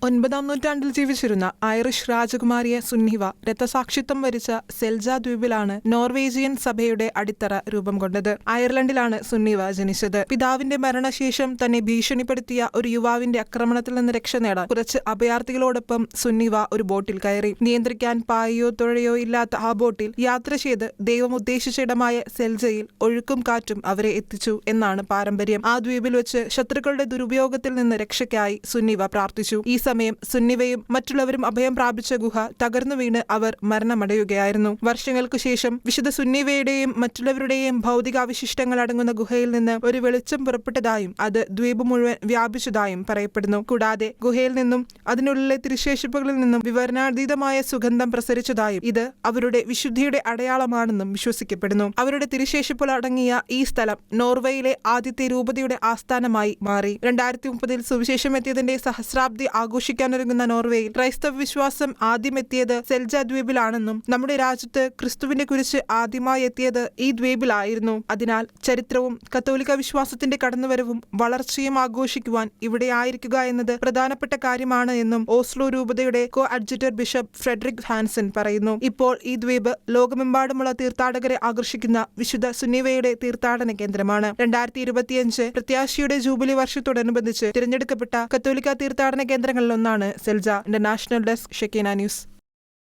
9ാം നൂറ്റാണ്ടിൽ ജീവിച്ചിരുന്ന ഐറിഷ് രാജകുമാരിയെ സുന്നിവ രക്തസാക്ഷിത്വം വരിച്ച സെൽജ ദ്വീപിലാണ് നോർവേജിയൻ സഭയുടെ അടിത്തറ രൂപം കൊണ്ടത്. അയർലൻഡിലാണ് സുന്നിവ ജനിച്ചത്. പിതാവിന്റെ മരണശേഷം തന്നെ ഭീഷണിപ്പെടുത്തിയ ഒരു യുവാവിന്റെ ആക്രമണത്തിൽ നിന്ന് രക്ഷ നേടാൻ കുറച്ച് അഭയാർത്ഥികളോടൊപ്പം സുന്നിവ ഒരു ബോട്ടിൽ കയറി. നിയന്ത്രിക്കാൻ പായയോ തുഴയോ ഇല്ലാത്ത ആ ബോട്ടിൽ യാത്ര ചെയ്ത് ദൈവം ഉദ്ദേശിച്ച ഇടമായ സെൽജയിൽ ഒഴുക്കും കാറ്റും അവരെ എത്തിച്ചു എന്നാണ് പാരമ്പര്യം. ആ ദ്വീപിൽ വെച്ച് ശത്രുക്കളുടെ ദുരുപയോഗത്തിൽ നിന്ന് രക്ഷയ്ക്കായി സുന്നിവ പ്രാർത്ഥിച്ചു. ഈ സമയം സുന്നിവയും മറ്റുള്ളവരും അഭയം പ്രാപിച്ച ഗുഹ തകർന്നു വീണ് അവർ മരണമടയുകയായിരുന്നു. വർഷങ്ങൾക്കു ശേഷം വിശുദ്ധ സുന്നിവയുടെയും മറ്റുള്ളവരുടെയും ഭൗതികാവശിഷ്ടങ്ങൾ അടങ്ങുന്ന ഗുഹയിൽ നിന്ന് ഒരു വെളിച്ചം പുറപ്പെട്ടതായും അത് ദ്വീപ് മുഴുവൻ വ്യാപിച്ചതായും പറയപ്പെടുന്നു. കൂടാതെ ഗുഹയിൽ നിന്നും അതിനുള്ളിലെ തിരുശേഷിപ്പുകളിൽ നിന്നും വിവരണാതീതമായ സുഗന്ധം പ്രസരിച്ചതായും ഇത് അവരുടെ വിശുദ്ധിയുടെ അടയാളമാണെന്നും വിശ്വസിക്കപ്പെടുന്നു. അവരുടെ തിരുശേഷിപ്പുകൾ അടങ്ങിയ ഈ സ്ഥലം നോർവേയിലെ ആദ്യത്തെ രൂപതയുടെ ആസ്ഥാനമായി മാറി. 2030 സുവിശേഷം എത്തിയതിന്റെ സഹസ്രാബ്ദി ആഘോഷിക്കാനൊരുങ്ങുന്ന നോർവേയിൽ ക്രൈസ്തവ വിശ്വാസം ആദ്യം എത്തിയത് സെൽജ ദ്വീപിലാണെന്നും നമ്മുടെ രാജ്യത്ത് ക്രിസ്തുവിന്റെ കുരിശ് ആദ്യമായി എത്തിയത് ഈ ദ്വീപിലായിരുന്നു. അതിനാൽ ചരിത്രവും കത്തോലിക്ക വിശ്വാസത്തിന്റെ കടന്നുവരവും വളർച്ചയും ആഘോഷിക്കുവാൻ ഇവിടെ ആയിരിക്കുക എന്നത് പ്രധാനപ്പെട്ട കാര്യമാണ് എന്നും ഓസ്ലോ രൂപതയുടെ കോ അഡ്ജുറ്റർ ബിഷപ്പ് ഫ്രെഡറിക് ഹാൻസൻ പറയുന്നു. ഇപ്പോൾ ഈ ദ്വീപ് ലോകമെമ്പാടുമുള്ള തീർത്ഥാടകരെ ആകർഷിക്കുന്ന വിശുദ്ധ സുന്നിവയുടെ തീർത്ഥാടന കേന്ദ്രമാണ്. 2025 പ്രത്യാശയുടെ ജൂബിലി വർഷത്തോടനുബന്ധിച്ച് തിരഞ്ഞെടുക്കപ്പെട്ട കത്തോലിക്ക തീർത്ഥാടന കേന്ദ്രങ്ങളിലൊന്നാണ് Celje. International desk, Shekinah news.